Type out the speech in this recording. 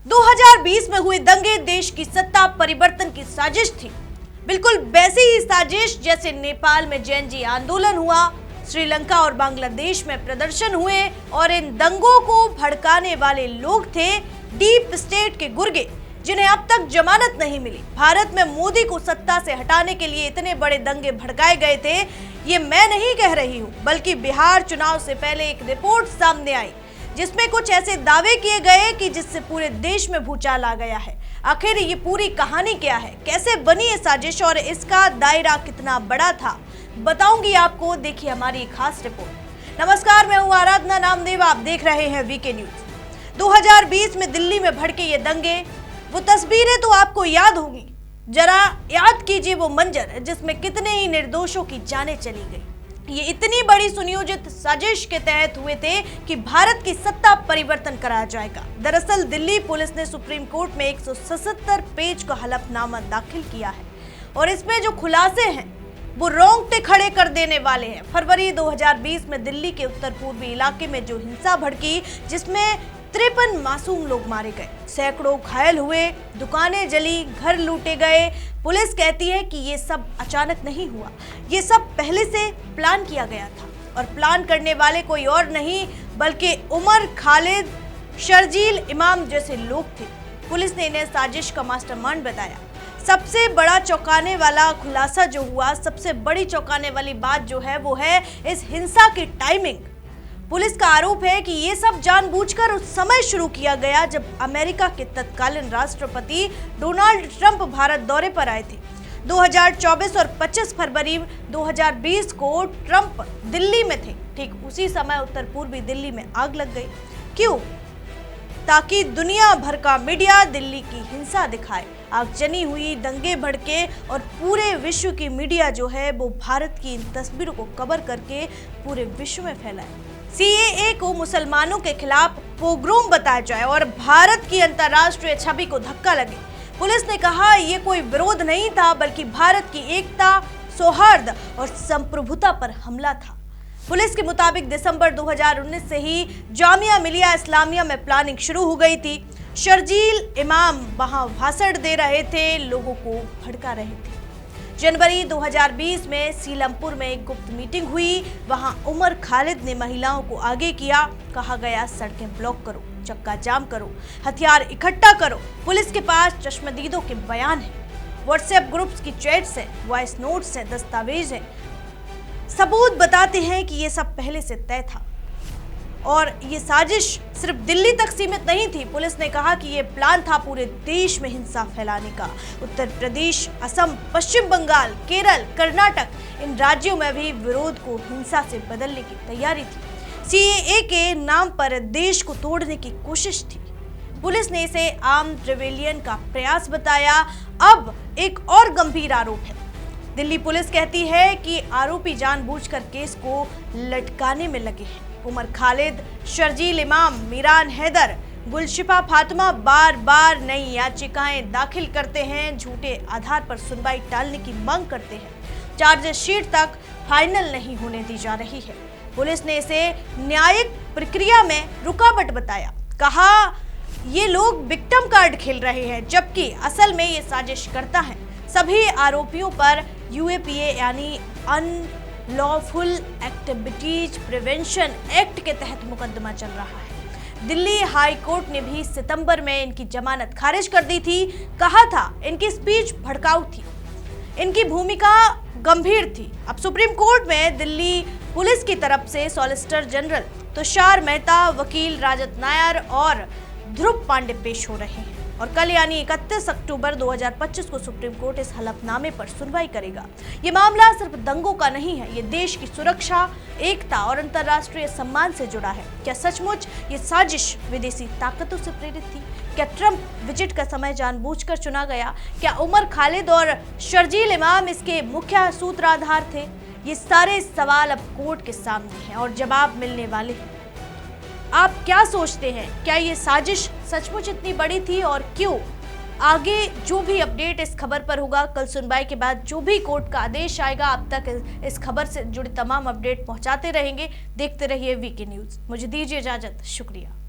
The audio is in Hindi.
2020 में हुए दंगे देश की सत्ता परिवर्तन की साजिश थी। बिल्कुल वैसी ही साजिश जैसे नेपाल में जैन आंदोलन हुआ, श्रीलंका और बांग्लादेश में प्रदर्शन हुए और इन दंगों को भड़काने वाले लोग थे डीप स्टेट के गुर्गे, जिन्हें अब तक जमानत नहीं मिली। भारत में मोदी को सत्ता से हटाने के लिए इतने बड़े दंगे भड़काए गए थे, ये मैं नहीं कह रही हूं, बल्कि बिहार चुनाव से पहले एक रिपोर्ट सामने आई जिसमें कुछ ऐसे दावे किए गए कि जिससे पूरे देश में भूचाल आ गया है। आखिर ये पूरी कहानी क्या है, कैसे बनी ये साजिश और इसका दायरा कितना बड़ा था, बताऊंगी आपको। देखिए हमारी एक खास रिपोर्ट। नमस्कार, मैं हूं आराधना नामदेव, आप देख रहे हैं वीके न्यूज। 2020 में दिल्ली में भड़के ये दंगे, वो तस्वीरें तो आपको याद होंगी। जरा याद कीजिए वो मंजर जिसमें कितने ही निर्दोषों की जानें चली गई। ये इतनी बड़ी सुनियोजित साजिश के तहत हुए थे कि भारत की सत्ता परिवर्तन कराया जाएगा। दरअसल दिल्ली पुलिस ने सुप्रीम कोर्ट में 177 पेज का हलफनामा दाखिल किया है और इसमें जो खुलासे हैं वो रोंगटे खड़े कर देने वाले हैं। फरवरी 2020 में दिल्ली के उत्तर पूर्वी इलाके में जो हिंसा भड़की, जिसमें 53 मासूम लोग मारे गए, सैकड़ों घायल हुए, दुकानें जली, घर लूटे गए। पुलिस कहती है कि ये सब अचानक नहीं हुआ, ये सब पहले से प्लान किया गया था और प्लान करने वाले कोई और नहीं बल्कि उमर खालिद, शर्जील इमाम जैसे लोग थे। पुलिस ने इन्हें साजिश का मास्टरमाइंड बताया। सबसे बड़ा चौंकाने वाला खुलासा जो हुआ, सबसे बड़ी चौंकाने वाली बात जो है वो है इस हिंसा की टाइमिंग। पुलिस का आरोप है कि ये सब जानबूझकर उस समय शुरू किया गया जब अमेरिका के तत्कालीन राष्ट्रपति डोनाल्ड ट्रंप भारत दौरे पर आए थे। 2024 और 25 फरवरी 2020 को ट्रंप दिल्ली में थे। ठीक उसी समय उत्तर पूर्वी दिल्ली में आग लग गई। क्यों? ताकि दुनिया भर का मीडिया दिल्ली की हिंसा दिखाए। आगजनी हुई, दंगे भड़के और पूरे विश्व की मीडिया जो है वो भारत की इन तस्वीरों को कवर करके पूरे विश्व में फैलाए। सीएए को मुसलमानों के खिलाफ पोग्रोम बताया जाए और भारत की अंतर्राष्ट्रीय छवि को धक्का लगे। पुलिस ने कहा ये कोई विरोध नहीं था बल्कि भारत की एकता, सौहार्द और संप्रभुता पर हमला था। पुलिस के मुताबिक दिसंबर 2019 से ही जामिया मिलिया इस्लामिया में प्लानिंग शुरू हो गई थी। शर्जील इमाम वहां भाषण दे रहे थे, लोगों को भड़का रहे थे। जनवरी 2020 में सीलमपुर में एक गुप्त मीटिंग हुई। वहां उमर खालिद ने महिलाओं को आगे किया। कहा गया सड़कें ब्लॉक करो, चक्का जाम करो, हथियार इकट्ठा करो। पुलिस के पास चश्मदीदों के बयान है, व्हाट्सएप ग्रुप्स की चैट्स है, वॉइस नोट्स है, दस्तावेज है। सबूत बताते हैं कि ये सब पहले से तय था और ये साजिश सिर्फ दिल्ली तक सीमित नहीं थी। पुलिस ने कहा कि ये प्लान था पूरे देश में हिंसा फैलाने का। उत्तर प्रदेश, असम, पश्चिम बंगाल, केरल, कर्नाटक, इन राज्यों में भी विरोध को हिंसा से बदलने की तैयारी थी। सीएए के नाम पर देश को तोड़ने की कोशिश थी। पुलिस ने इसे आर्म्ड रिबेलियन का प्रयास बताया। अब एक और गंभीर आरोप है। दिल्ली पुलिस कहती है कि आरोपी जानबूझकर केस को लटकाने में लगे हैं। उमर खालिद, शर्जील इमाम, मीरान हैदर, गुलशिफा फातिमा बार बार नई याचिकाएं दाखिल करते हैं, झूठे आधार पर सुनवाई टालने की मांग करते हैं। चार्जशीट तक फाइनल नहीं होने दी जा रही है। पुलिस ने इसे न्यायिक प्रक्रिया में रुकावट बताया। कहा ये लोग विक्टिम कार्ड खेल रहे हैं, जबकि असल में ये साजिश करता है। सभी आरोपियों पर यूएपीए यानी अनलॉफुल एक्टिविटीज प्रिवेंशन एक्ट के तहत मुकदमा चल रहा है। दिल्ली हाई कोर्ट ने भी सितंबर में इनकी जमानत खारिज कर दी थी। कहा था इनकी स्पीच भड़काऊ थी, इनकी भूमिका गंभीर थी। अब सुप्रीम कोर्ट में दिल्ली पुलिस की तरफ से सॉलिसिटर जनरल तुषार मेहता, वकील राजत नायर और ध्रुव पांडे पेश हो रहे हैं और कल यानी 31 अक्टूबर 2025 को सुप्रीम कोर्ट इस हलफनामे पर सुनवाई करेगा। ये मामला सिर्फ दंगों का नहीं है, ये देश की सुरक्षा, एकता और अंतर्राष्ट्रीय सम्मान से जुड़ा है। क्या सचमुच ये साजिश विदेशी ताकतों से प्रेरित थी? क्या ट्रंप विजिट का समय जानबूझकर चुना गया? क्या उमर खालिद और शर्जील इमाम इसके मुख्य सूत्रधार थे? ये सारे सवाल अब कोर्ट के सामने हैं और जवाब मिलने वाले हैं। आप क्या सोचते हैं? क्या ये साजिश सचमुच इतनी बड़ी थी और क्यों? आगे जो भी अपडेट इस खबर पर होगा, कल सुनवाई के बाद जो भी कोर्ट का आदेश आएगा, अब तक इस खबर से जुड़े तमाम अपडेट पहुंचाते रहेंगे। देखते रहिए वीके न्यूज। मुझे दीजिए इजाजत, शुक्रिया।